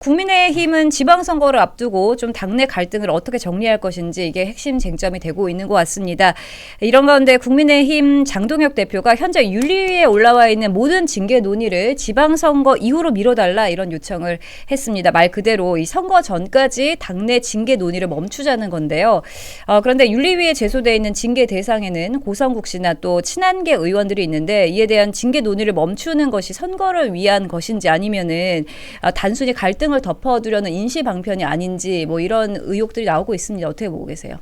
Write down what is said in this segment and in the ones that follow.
국민의힘은 지방선거를 앞두고 좀 당내 갈등을 어떻게 정리할 것인지 이게 핵심 쟁점이 되고 있는 것 같습니다. 이런 가운데 국민의힘 장동혁 대표가 현재 윤리위에 올라와 있는 모든 징계 논의를 지방선거 이후로 미뤄달라 이런 요청을 했습니다. 말 그대로 이 선거 전까지 당내 징계 논의를 멈추자는 건데요. 그런데 윤리위에 제소돼 있는 징계 대상에는 고성국 씨나 또 친한계 의원들이 있는데 이에 대한 징계 논의를 멈추는 것이 선거를 위한 것인지 아니면은 단순히 갈등을 덮어두려는 인시 방편이 아닌지 뭐 이런 의혹들이 나오고 있습니다. 어떻게 보고 계세요?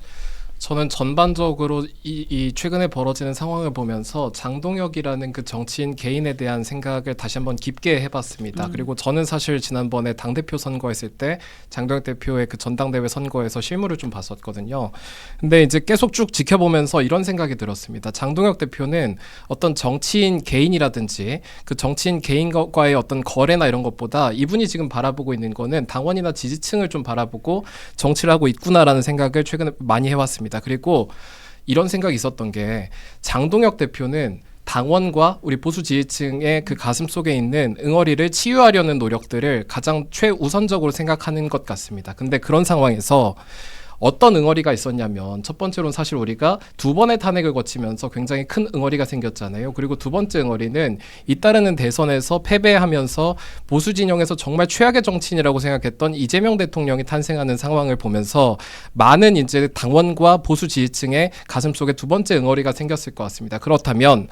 저는 전반적으로 이 최근에 벌어지는 상황을 보면서 장동혁이라는 그 정치인 개인에 대한 생각을 다시 한번 깊게 해봤습니다. 그리고 저는 사실 지난번에 당대표 선거했을 때 장동혁 대표의 그 전당대회 선거에서 실물을 좀 봤었거든요. 근데 이제 계속 쭉 지켜보면서 이런 생각이 들었습니다. 장동혁 대표는 어떤 정치인 개인이라든지 그 정치인 개인과의 어떤 거래나 이런 것보다 이분이 지금 바라보고 있는 거는 당원이나 지지층을 좀 바라보고 정치를 하고 있구나라는 생각을 최근에 많이 해왔습니다. 그리고 이런 생각이 있었던 게 장동혁 대표는 당원과 우리 보수 지지층의 그 가슴 속에 있는 응어리를 치유하려는 노력들을 가장 최우선적으로 생각하는 것 같습니다. 근데 그런 상황에서 어떤 응어리가 있었냐면 첫 번째로는 사실 우리가 두 번의 탄핵을 거치면서 굉장히 큰 응어리가 생겼잖아요. 그리고 두 번째 응어리는 잇따르는 대선에서 패배하면서 보수 진영에서 정말 최악의 정치인이라고 생각했던 이재명 대통령이 탄생하는 상황을 보면서 많은 이제 당원과 보수 지지층의 가슴속에 두 번째 응어리가 생겼을 것 같습니다. 그렇다면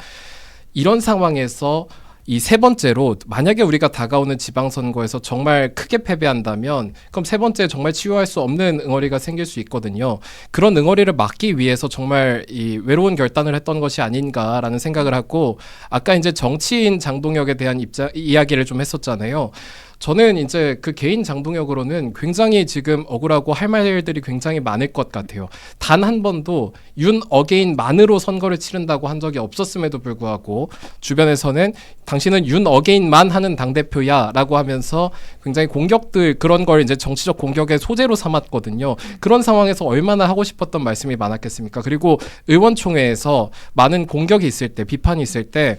이런 상황에서 이 세 번째로 만약에 우리가 다가오는 지방선거에서 정말 크게 패배한다면 그럼 세 번째 정말 치유할 수 없는 응어리가 생길 수 있거든요. 그런 응어리를 막기 위해서 정말 이 외로운 결단을 했던 것이 아닌가라는 생각을 하고 아까 이제 정치인 장동혁에 대한 이야기를 좀 했었잖아요. 저는 이제 그 개인 장동혁으로는 굉장히 지금 억울하고 할 말들이 굉장히 많을 것 같아요. 단 한 번도 윤 어게인만으로 선거를 치른다고 한 적이 없었음에도 불구하고 주변에서는 당신은 윤 어게인만 하는 당대표야 라고 하면서 굉장히 공격들 그런 걸 이제 정치적 공격의 소재로 삼았거든요. 그런 상황에서 얼마나 하고 싶었던 말씀이 많았겠습니까? 그리고 의원총회에서 많은 공격이 있을 때 비판이 있을 때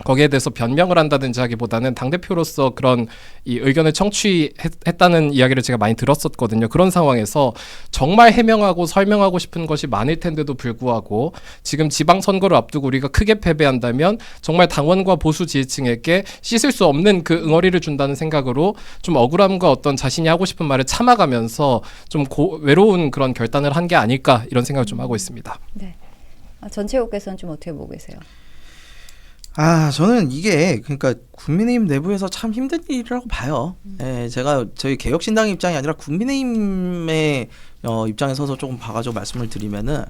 거기에 대해서 변명을 한다든지 하기보다는 당대표로서 그런 이 의견을 청취했다는 이야기를 제가 많이 들었었거든요. 그런 상황에서 정말 해명하고 설명하고 싶은 것이 많을 텐데도 불구하고 지금 지방선거를 앞두고 우리가 크게 패배한다면 정말 당원과 보수 지지층에게 씻을 수 없는 그 응어리를 준다는 생각으로 좀 억울함과 어떤 자신이 하고 싶은 말을 참아가면서 좀 외로운 그런 결단을 한 게 아닐까 이런 생각을 좀 하고 있습니다. 네. 전체국께서는 좀 어떻게 보고 계세요? 저는 이게 그러니까 국민의힘 내부에서 참 힘든 일이라고 봐요. 제가 저희 개혁신당 입장이 아니라 국민의힘의 입장에 서서 조금 봐가지고 말씀을 드리면은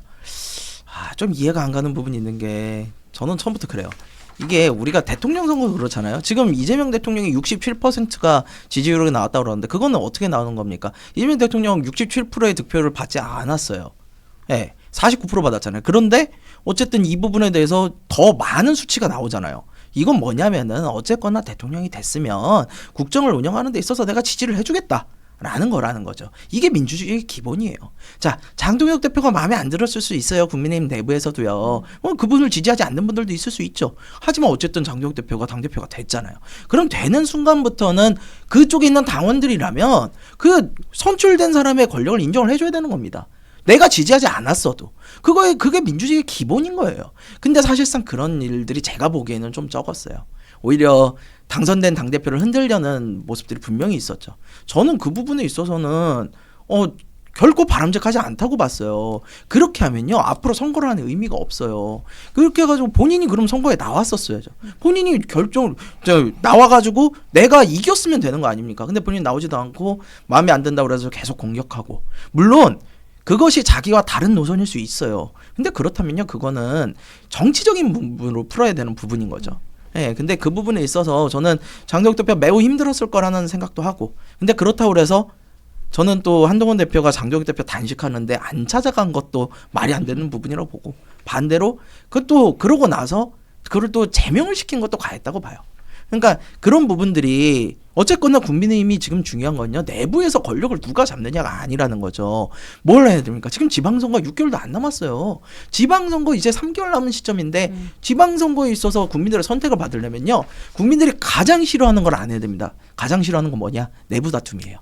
좀 이해가 안 가는 부분이 있는 게 저는 처음부터 그래요. 이게 우리가 대통령 선거 그렇잖아요. 지금 이재명 대통령이 67%가 지지율이 나왔다고 그러는데 그거는 어떻게 나오는 겁니까? 이재명 대통령 67%의 득표를 받지 않았어요. 49% 받았잖아요. 그런데 어쨌든 이 부분에 대해서 더 많은 수치가 나오잖아요. 이건 뭐냐면은 어쨌거나 대통령이 됐으면 국정을 운영하는 데 있어서 내가 지지를 해주겠다. 라는 거라는 거죠. 이게 민주주의의 기본이에요. 자, 장동혁 대표가 마음에 안 들었을 수 있어요. 국민의힘 내부에서도요. 그분을 지지하지 않는 분들도 있을 수 있죠. 하지만 어쨌든 장동혁 대표가 당대표가 됐잖아요. 그럼 되는 순간부터는 그쪽에 있는 당원들이라면 그 선출된 사람의 권력을 인정을 해줘야 되는 겁니다. 내가 지지하지 않았어도 그게 민주주의의 기본인 거예요. 근데 사실상 그런 일들이 제가 보기에는 좀 적었어요. 오히려 당선된 당대표를 흔들려는 모습들이 분명히 있었죠. 저는 그 부분에 있어서는 결코 바람직하지 않다고 봤어요. 그렇게 하면요 앞으로 선거를 하는 의미가 없어요. 그렇게 해가지고 본인이 그럼 선거에 나왔었어야죠. 본인이 나와가지고 내가 이겼으면 되는 거 아닙니까? 근데 본인이 나오지도 않고 마음에 안 든다고 그래서 계속 공격하고, 물론 그것이 자기와 다른 노선일 수 있어요. 근데 그렇다면요 그거는 정치적인 부분으로 풀어야 되는 부분인 거죠. 근데 그 부분에 있어서 저는 장동혁 대표 매우 힘들었을 거라는 생각도 하고, 근데 그렇다고 해서 저는 또 한동훈 대표가 장동혁 대표 단식하는데 안 찾아간 것도 말이 안 되는 부분이라고 보고, 반대로 그것도 그러고 나서 그걸 또 제명을 시킨 것도 과했다고 봐요. 그러니까 그런 부분들이 어쨌거나 국민의힘이 지금 중요한 건요. 내부에서 권력을 누가 잡느냐가 아니라는 거죠. 뭘 해야 됩니까? 지금 지방선거 6개월도 안 남았어요. 지방선거 이제 3개월 남은 시점인데 지방선거에 있어서 국민들의 선택을 받으려면요. 국민들이 가장 싫어하는 걸 안 해야 됩니다. 가장 싫어하는 건 뭐냐? 내부 다툼이에요.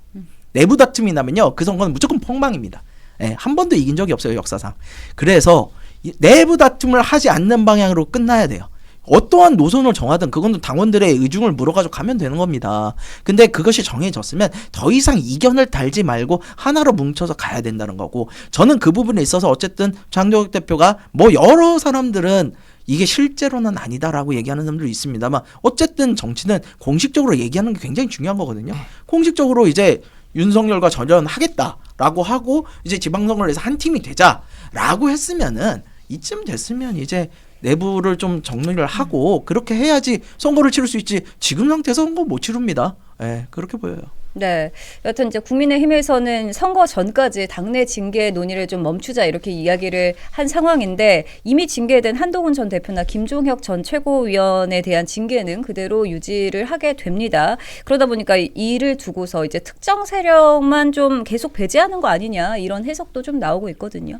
내부 다툼이 나면요. 그 선거는 무조건 폭망입니다. 예, 한 번도 이긴 적이 없어요. 역사상. 그래서 내부 다툼을 하지 않는 방향으로 끝나야 돼요. 어떠한 노선을 정하든 그건 당원들의 의중을 물어가지고 가면 되는 겁니다. 근데 그것이 정해졌으면 더 이상 이견을 달지 말고 하나로 뭉쳐서 가야 된다는 거고, 저는 그 부분에 있어서 어쨌든 장동혁 대표가 뭐 여러 사람들은 이게 실제로는 아니다라고 얘기하는 사람들도 있습니다만, 어쨌든 정치는 공식적으로 얘기하는 게 굉장히 중요한 거거든요. 공식적으로 이제 윤석열과 절연하겠다라고 하고 이제 지방선거를 해서 한 팀이 되자라고 했으면은, 이쯤 됐으면 이제 내부를 좀 정리를 하고 그렇게 해야지 선거를 치를 수 있지. 지금 상태에서 선거 못 치릅니다. 예, 그렇게 보여요. 네. 여튼 이제 국민의힘에서는 선거 전까지 당내 징계 논의를 좀 멈추자 이렇게 이야기를 한 상황인데, 이미 징계된 한동훈 전 대표나 김종혁 전 최고위원에 대한 징계는 그대로 유지를 하게 됩니다. 그러다 보니까 이를 두고서 이제 특정 세력만 좀 계속 배제하는 거 아니냐 이런 해석도 좀 나오고 있거든요.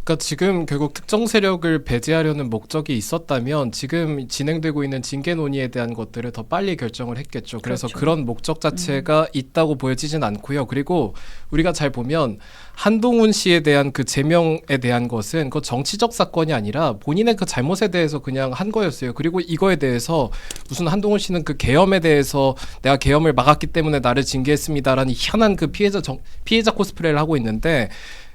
그러니까 지금 결국 특정 세력을 배제하려는 목적이 있었다면 지금 진행되고 있는 징계 논의에 대한 것들을 더 빨리 결정을 했겠죠. 그래서 그렇죠. 그런 목적 자체가 있다고 보여지진 않고요. 그리고 우리가 잘 보면 한동훈 씨에 대한 그 제명에 대한 것은 그 정치적 사건이 아니라 본인의 그 잘못에 대해서 그냥 한 거였어요. 그리고 이거에 대해서 무슨 한동훈 씨는 그 계엄에 대해서 내가 계엄을 막았기 때문에 나를 징계했습니다라는 희한한 그 피해자 코스프레를 하고 있는데,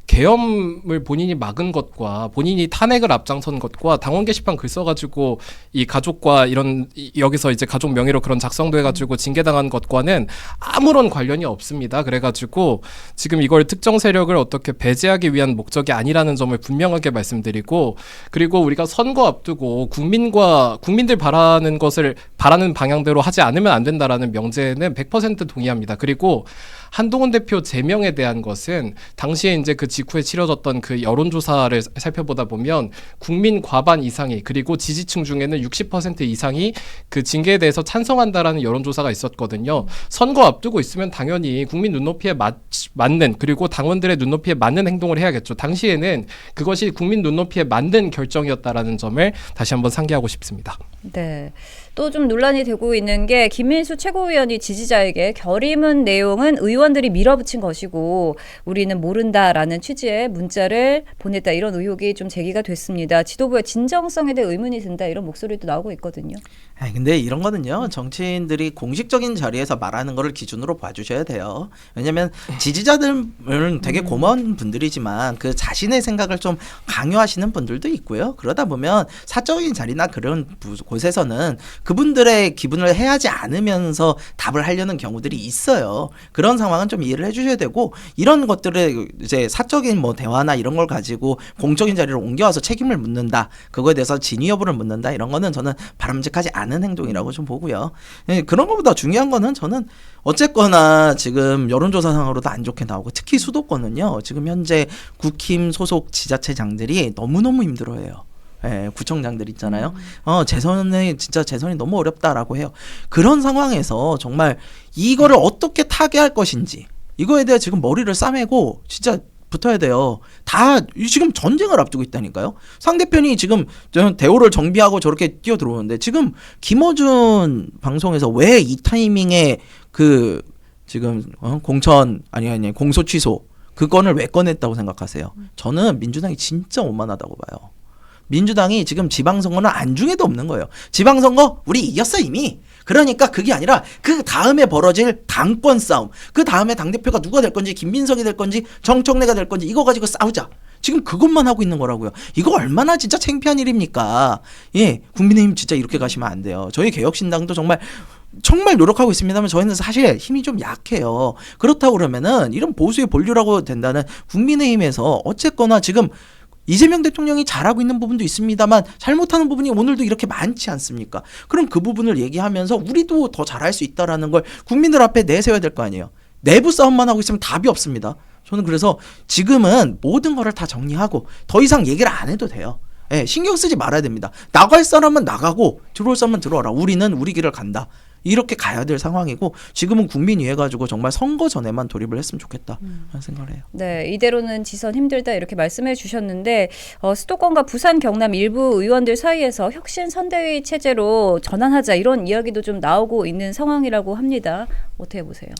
계엄을 본인이 막은 것과 본인이 탄핵을 앞장선 것과 당원 게시판 글 써가지고 이 가족과 이런 여기서 이제 가족 명의로 그런 작성도 해가지고 징계당한 것과는 아무런 관련이 없습니다. 그래가지고 지금 이걸 특정 세력을 어떻게 배제하기 위한 목적이 아니라는 점을 분명하게 말씀드리고, 그리고 우리가 선거 앞두고 국민들 바라는 것을 바라는 방향대로 하지 않으면 안 된다라는 명제는 100% 동의합니다. 그리고 한동훈 대표 제명에 대한 것은 당시에 이제 그 직후에 치러졌던 그 여론조사를 살펴보다 보면 국민 과반 이상이, 그리고 지지층 중에는 60% 이상이 그 징계에 대해서 찬성한다라는 여론조사가 있었거든요. 선거 앞두고 있으면 당연히 국민 눈높이에 맞는, 그리고 당원들의 눈높이에 맞는 행동을 해야겠죠. 당시에는 그것이 국민 눈높이에 맞는 결정이었다라는 점을 다시 한번 상기하고 싶습니다. 네. 또 좀 논란이 되고 있는 게, 김민수 최고위원이 지지자에게 결의문 내용은 의원들이 밀어붙인 것이고 우리는 모른다라는 취지의 문자를 보냈다, 이런 의혹이 좀 제기가 됐습니다. 지도부의 진정성에 대해 의문이 든다, 이런 목소리도 나오고 있거든요. 근데 이런 거는요, 정치인들이 공식적인 자리에서 말하는 거를 기준으로 봐주셔야 돼요. 왜냐면 지지자들은 되게 고마운 분들이지만 그 자신의 생각을 좀 강요하시는 분들도 있고요. 그러다 보면 사적인 자리나 그런 곳에서는 그분들의 기분을 해하지 않으면서 답을 하려는 경우들이 있어요. 그런 상황은 좀 이해를 해주셔야 되고, 이런 것들을 이제 사적인 뭐 대화나 이런 걸 가지고 공적인 자리로 옮겨와서 책임을 묻는다, 그거에 대해서 진위 여부를 묻는다, 이런 거는 저는 바람직하지 않은 행동이라고 좀 보고요. 그런 것보다 중요한 거는, 저는 어쨌거나 지금 여론조사상으로도 안 좋게 나오고, 특히 수도권은요, 지금 현재 국힘 소속 지자체장들이 너무너무 힘들어해요. 구청장들 있잖아요. 재선이 너무 어렵다라고 해요. 그런 상황에서 정말 이거를 어떻게 타개할 것인지, 이거에 대해 지금 머리를 싸매고 진짜 붙어야 돼요. 다 지금 전쟁을 앞두고 있다니까요. 상대편이 지금 대우를 정비하고 저렇게 뛰어들어오는데, 지금 김어준 방송에서 왜 이 타이밍에 그 지금 공소 취소 그 건을 왜 꺼냈다고 생각하세요? 저는 민주당이 진짜 오만하다고 봐요. 민주당이 지금 지방선거는 안중에도 없는 거예요. 지방선거 우리 이겼어 이미. 그러니까 그게 아니라 그 다음에 벌어질 당권 싸움, 그 다음에 당대표가 누가 될 건지, 김민석이 될 건지 정청래가 될 건지, 이거 가지고 싸우자. 지금 그것만 하고 있는 거라고요. 이거 얼마나 진짜 창피한 일입니까? 국민의힘 진짜 이렇게 가시면 안 돼요. 저희 개혁신당도 정말 노력하고 있습니다만 저희는 사실 힘이 좀 약해요. 그렇다고 그러면은 이런 보수의 본류라고 된다는 국민의힘에서 어쨌거나 지금 이재명 대통령이 잘하고 있는 부분도 있습니다만 잘못하는 부분이 오늘도 이렇게 많지 않습니까? 그럼 그 부분을 얘기하면서 우리도 더 잘할 수 있다라는 걸 국민들 앞에 내세워야 될 거 아니에요. 내부 싸움만 하고 있으면 답이 없습니다. 저는 그래서 지금은 모든 거를 다 정리하고 더 이상 얘기를 안 해도 돼요. 예, 신경 쓰지 말아야 됩니다. 나갈 사람은 나가고 들어올 사람은 들어와라. 우리는 우리 길을 간다. 이렇게 가야 될 상황이고 지금은 국민위해 가지고 정말 선거 전에만 돌입을 했으면 좋겠다 하는 생각을 해요. 네, 이대로는 지선 힘들다 이렇게 말씀해 주셨는데 수도권과 부산, 경남 일부 의원들 사이에서 혁신 선대위 체제로 전환하자 이런 이야기도 좀 나오고 있는 상황이라고 합니다. 어떻게 보세요?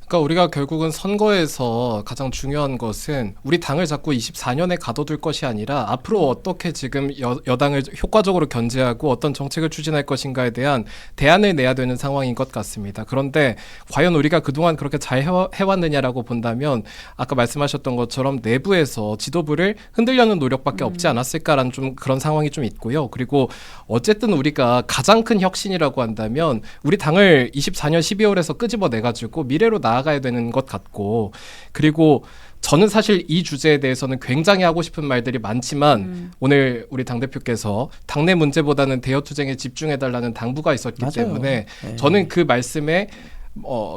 그러니까 우리가 결국은 선거에서 가장 중요한 것은 우리 당을 자꾸 24년에 가둬둘 것이 아니라 앞으로 어떻게 지금 여당을 효과적으로 견제하고 어떤 정책을 추진할 것인가에 대한 대안을 내야 되는 상황인 것 같습니다. 그런데 과연 우리가 그동안 그렇게 잘 해왔느냐라고 본다면 아까 말씀하셨던 것처럼 내부에서 지도부를 흔들려는 노력밖에 없지 않았을까라는 좀 그런 상황이 좀 있고요. 그리고 어쨌든 우리가 가장 큰 혁신이라고 한다면 우리 당을 24년 12월에서 끄집어내가지고 미래로 나아가야 되는 것 같고, 그리고 저는 사실 이 주제에 대해서는 굉장히 하고 싶은 말들이 많지만 오늘 우리 당대표께서 당내 문제보다는 대여투쟁에 집중해달라는 당부가 있었기 맞아요. 때문에 네. 저는 그 말씀에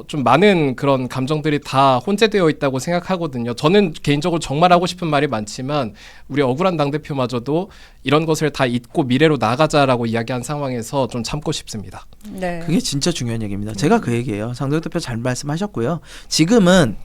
좀 많은 그런 감정들이 다 혼재되어 있다고 생각하거든요. 저는 개인적으로 정말 하고 싶은 말이 많지만 우리 억울한 당대표마저도 이런 것을 다 잊고 미래로 나가자라고 이야기한 상황에서 좀 참고 싶습니다. 네. 그게 진짜 중요한 얘기입니다. 제가 그 얘기예요. 장동혁 대표 잘 말씀하셨고요. 지금은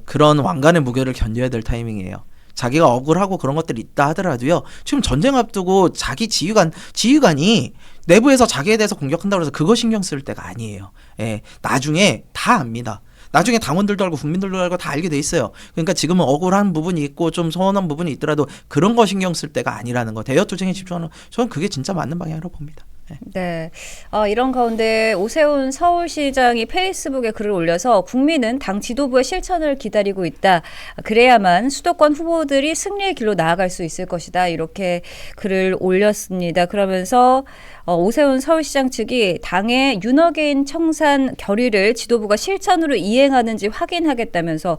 그런 왕관의 무게를 견뎌야 될 타이밍이에요. 자기가 억울하고 그런 것들이 있다 하더라도요. 지금 전쟁 앞두고 자기 지휘관이 내부에서 자기에 대해서 공격한다고 해서 그거 신경 쓸 때가 아니에요. 예, 나중에 다 압니다. 나중에 당원들도 알고 국민들도 알고 다 알게 돼 있어요. 그러니까 지금은 억울한 부분이 있고 좀 서운한 부분이 있더라도 그런 거 신경 쓸 때가 아니라는 거. 대여투쟁에 집중하는 저는 그게 진짜 맞는 방향이라고 봅니다. 네. 이런 가운데 오세훈 서울시장이 페이스북에 글을 올려서 국민은 당 지도부의 실천을 기다리고 있다. 그래야만 수도권 후보들이 승리의 길로 나아갈 수 있을 것이다. 이렇게 글을 올렸습니다. 그러면서 오세훈 서울시장 측이 당의 윤어게인 청산 결의를 지도부가 실천으로 이행하는지 확인하겠다면서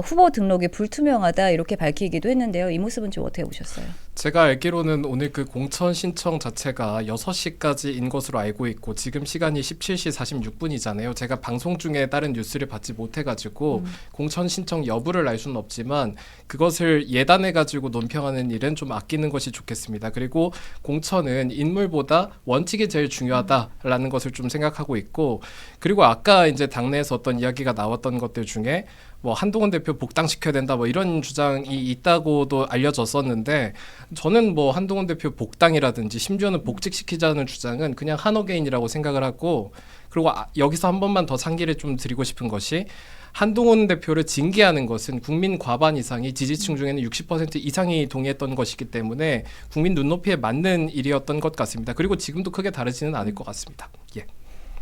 후보 등록이 불투명하다 이렇게 밝히기도 했는데요. 이 모습은 좀 어떻게 보셨어요? 제가 알기로는 오늘 그 공천 신청 자체가 6시까지인 것으로 알고 있고 지금 시간이 17시 46분이잖아요. 제가 방송 중에 다른 뉴스를 받지 못해가지고 공천 신청 여부를 알 수는 없지만 그것을 예단해가지고 논평하는 일은 좀 아끼는 것이 좋겠습니다. 그리고 공천은 인물보다 원칙이 제일 중요하다라는 것을 좀 생각하고 있고, 그리고 아까 이제 당내에서 어떤 이야기가 나왔던 것들 중에 뭐 한동훈 대표 복당시켜야 된다 뭐 이런 주장이 있다고도 알려졌었는데 저는 뭐 한동훈 대표 복당이라든지 심지어는 복직시키자는 주장은 그냥 한어게인이라고 생각을 하고, 그리고 여기서 한 번만 더 상기를 좀 드리고 싶은 것이 한동훈 대표를 징계하는 것은 국민 과반 이상이 지지층 중에는 60% 이상이 동의했던 것이기 때문에 국민 눈높이에 맞는 일이었던 것 같습니다. 그리고 지금도 크게 다르지는 않을 것 같습니다. 예.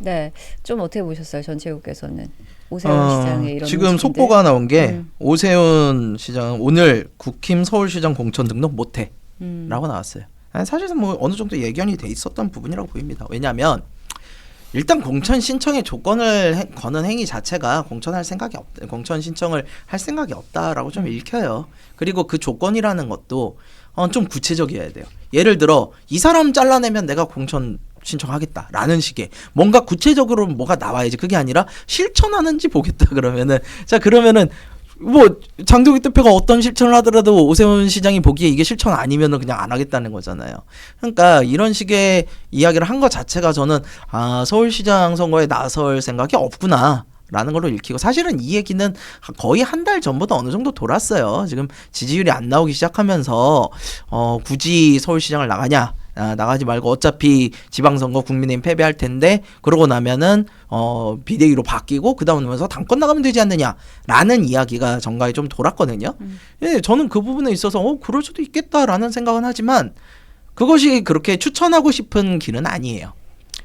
네, 좀 어떻게 보셨어요, 전체국께서는 오세훈 시장의 이런 지금 움직임들? 속보가 나온 게 오세훈 시장은 오늘 국힘 서울시장 공천 등록 못해라고 나왔어요. 사실은 뭐 어느 정도 예견이 돼 있었던 부분이라고 보입니다. 왜냐하면 일단 공천 신청의 조건을 거는 행위 자체가 공천 신청을 할 생각이 없다라고 좀 읽혀요. 그리고 그 조건이라는 것도 좀 구체적이어야 돼요. 예를 들어 이 사람 잘라내면 내가 공천 신청하겠다라는 식의 뭔가 구체적으로 뭐가 나와야지. 그게 아니라 실천하는지 보겠다 그러면은 뭐 장동혁 대표가 어떤 실천을 하더라도 오세훈 시장이 보기에 이게 실천 아니면은 그냥 안 하겠다는 거잖아요. 그러니까 이런 식의 이야기를 한 것 자체가 저는 서울시장 선거에 나설 생각이 없구나 라는 걸로 읽히고, 사실은 이 얘기는 거의 한 달 전부터 어느 정도 돌았어요. 지금 지지율이 안 나오기 시작하면서 굳이 서울시장을 나가지 말고 어차피 지방선거 국민의힘 패배할 텐데 그러고 나면은 비대위로 바뀌고 그 다음에서 당권 나가면 되지 않느냐라는 이야기가 정가에 좀 돌았거든요. 예, 저는 그 부분에 있어서 그럴 수도 있겠다라는 생각은 하지만 그것이 그렇게 추천하고 싶은 길은 아니에요.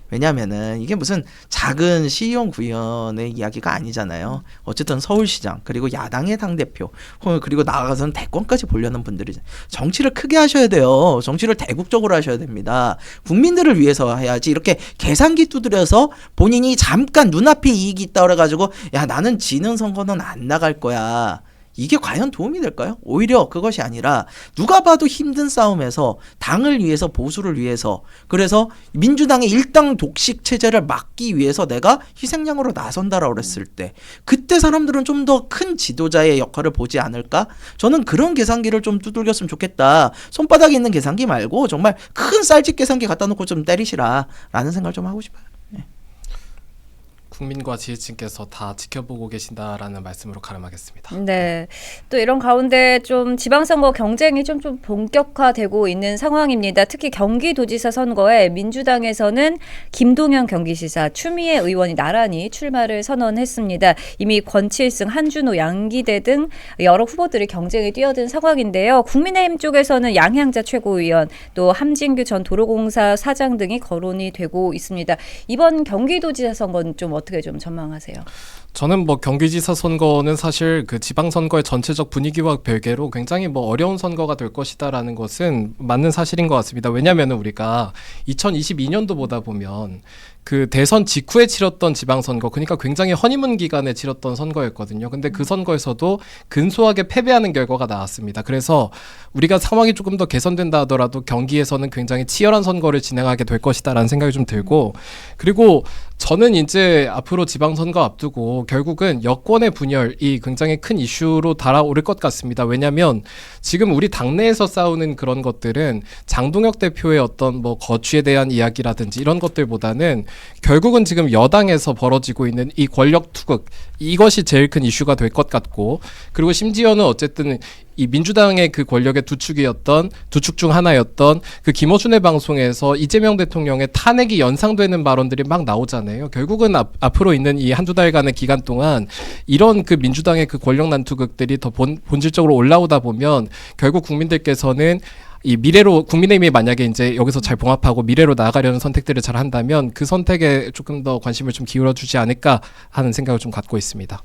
왜냐하면은 이게 무슨 작은 시의원 구의원의 이야기가 아니잖아요. 어쨌든 서울시장 그리고 야당의 당대표 그리고 나아가서는 대권까지 보려는 분들이 정치를 크게 하셔야 돼요. 정치를 대국적으로 하셔야 됩니다. 국민들을 위해서 해야지 이렇게 계산기 두드려서 본인이 잠깐 눈앞에 이익이 있다 그래가지고 야 나는 지는 선거는 안 나갈 거야 이게 과연 도움이 될까요? 오히려 그것이 아니라 누가 봐도 힘든 싸움에서 당을 위해서 보수를 위해서 그래서 민주당의 일당 독식 체제를 막기 위해서 내가 희생양으로 나선다라고 그랬을 때 그때 사람들은 좀 더 큰 지도자의 역할을 보지 않을까? 저는 그런 계산기를 좀 두들겼으면 좋겠다. 손바닥에 있는 계산기 말고 정말 큰 쌀집 계산기 갖다 놓고 좀 때리시라라는 생각을 좀 하고 싶어요. 국민과 지지층께서 다 지켜보고 계신다라는 말씀으로 가름하겠습니다. 네. 또 이런 가운데 좀 지방선거 경쟁이 좀 본격화되고 있는 상황입니다. 특히 경기도지사 선거에 민주당에서는 김동연 경기지사, 추미애 의원이 나란히 출마를 선언했습니다. 이미 권칠승, 한준호, 양기대 등 여러 후보들이 경쟁에 뛰어든 상황인데요. 국민의힘 쪽에서는 양향자 최고위원, 또 함진규 전 도로공사 사장 등이 거론이 되고 있습니다. 이번 경기도지사 선거는 좀 어떻게 좀 전망하세요? 저는 뭐 경기지사 선거는 사실 그 지방선거의 전체적 분위기와 별개로 굉장히 뭐 어려운 선거가 될 것이다라는 것은 맞는 사실인 것 같습니다. 왜냐하면 우리가 2022년도 보다 보면 그 대선 직후에 치렀던 지방선거, 그러니까 굉장히 허니문 기간에 치렀던 선거였거든요. 근데 그 선거에서도 근소하게 패배하는 결과가 나왔습니다. 그래서 우리가 상황이 조금 더 개선된다 하더라도 경기에서는 굉장히 치열한 선거를 진행하게 될 것이다라는 생각이 좀 들고, 그리고 저는 이제 앞으로 지방선거 앞두고 결국은 여권의 분열이 굉장히 큰 이슈로 달아오를 것 같습니다. 왜냐하면 지금 우리 당내에서 싸우는 그런 것들은 장동혁 대표의 어떤 뭐 거취에 대한 이야기라든지 이런 것들보다는 결국은 지금 여당에서 벌어지고 있는 이 권력 투극, 이것이 제일 큰 이슈가 될 것 같고, 그리고 심지어는 어쨌든 이 민주당의 그 권력의 두 축 중 하나였던 그 김어준의 방송에서 이재명 대통령의 탄핵이 연상되는 발언들이 막 나오잖아요. 결국은 앞으로 있는 이 한두 달간의 기간 동안 이런 그 민주당의 그 권력 난투극들이 더 본질적으로 올라오다 보면 결국 국민들께서는 이 미래로, 국민의힘이 만약에 이제 여기서 잘 봉합하고 미래로 나아가려는 선택들을 잘 한다면 그 선택에 조금 더 관심을 좀 기울여주지 않을까 하는 생각을 좀 갖고 있습니다.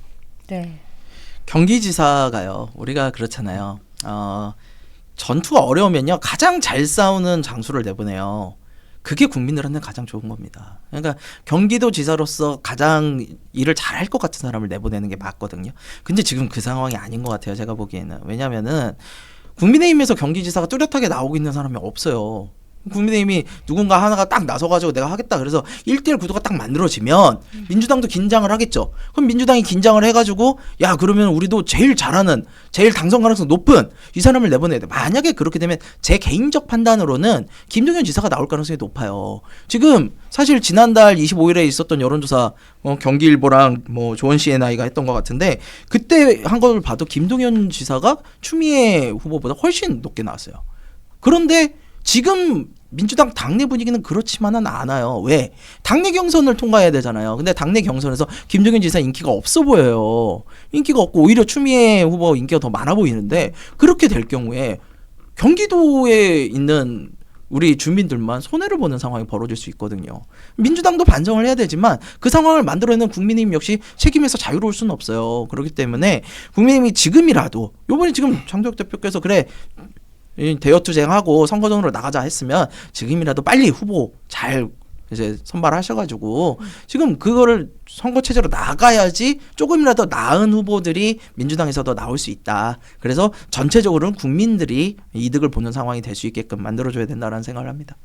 네. 경기지사가요. 우리가 그렇잖아요. 전투가 어려우면요. 가장 잘 싸우는 장수를 내보내요. 그게 국민들한테 가장 좋은 겁니다. 그러니까 경기도지사로서 가장 일을 잘할 것 같은 사람을 내보내는 게 맞거든요. 근데 지금 그 상황이 아닌 것 같아요. 제가 보기에는. 왜냐하면은 국민의힘에서 경기지사가 뚜렷하게 나오고 있는 사람이 없어요. 국민의힘이 누군가 하나가 딱 나서가지고 내가 하겠다 그래서 1대1 구도가 딱 만들어지면 민주당도 긴장을 하겠죠. 그럼 민주당이 긴장을 해가지고 야 그러면 우리도 제일 잘하는, 제일 당선 가능성 높은 이 사람을 내보내야 돼. 만약에 그렇게 되면 제 개인적 판단으로는 김동연 지사가 나올 가능성이 높아요. 지금 사실 지난달 25일에 있었던 여론조사 경기일보랑 뭐 조원 CNI가 했던 것 같은데 그때 한 걸 봐도 김동연 지사가 추미애 후보보다 훨씬 높게 나왔어요. 그런데 지금 민주당 당내 분위기는 그렇지만은 않아요. 왜? 당내 경선을 통과해야 되잖아요. 근데 당내 경선에서 김동연 지사 인기가 없어 보여요. 인기가 없고 오히려 추미애 후보 인기가 더 많아 보이는데 그렇게 될 경우에 경기도에 있는 우리 주민들만 손해를 보는 상황이 벌어질 수 있거든요. 민주당도 반성을 해야 되지만 그 상황을 만들어내는 국민의힘 역시 책임에서 자유로울 수는 없어요. 그렇기 때문에 국민의힘이 지금이라도 요번에 지금 장동혁 대표께서 그래 대여투쟁하고 선거전으로 나가자 했으면 지금이라도 빨리 후보 잘 이제 선발하셔가지고 지금 그거를 선거 체제로 나가야지 조금이라도 나은 후보들이 민주당에서도 나올 수 있다. 그래서 전체적으로는 국민들이 이득을 보는 상황이 될 수 있게끔 만들어줘야 된다라는 생각을 합니다.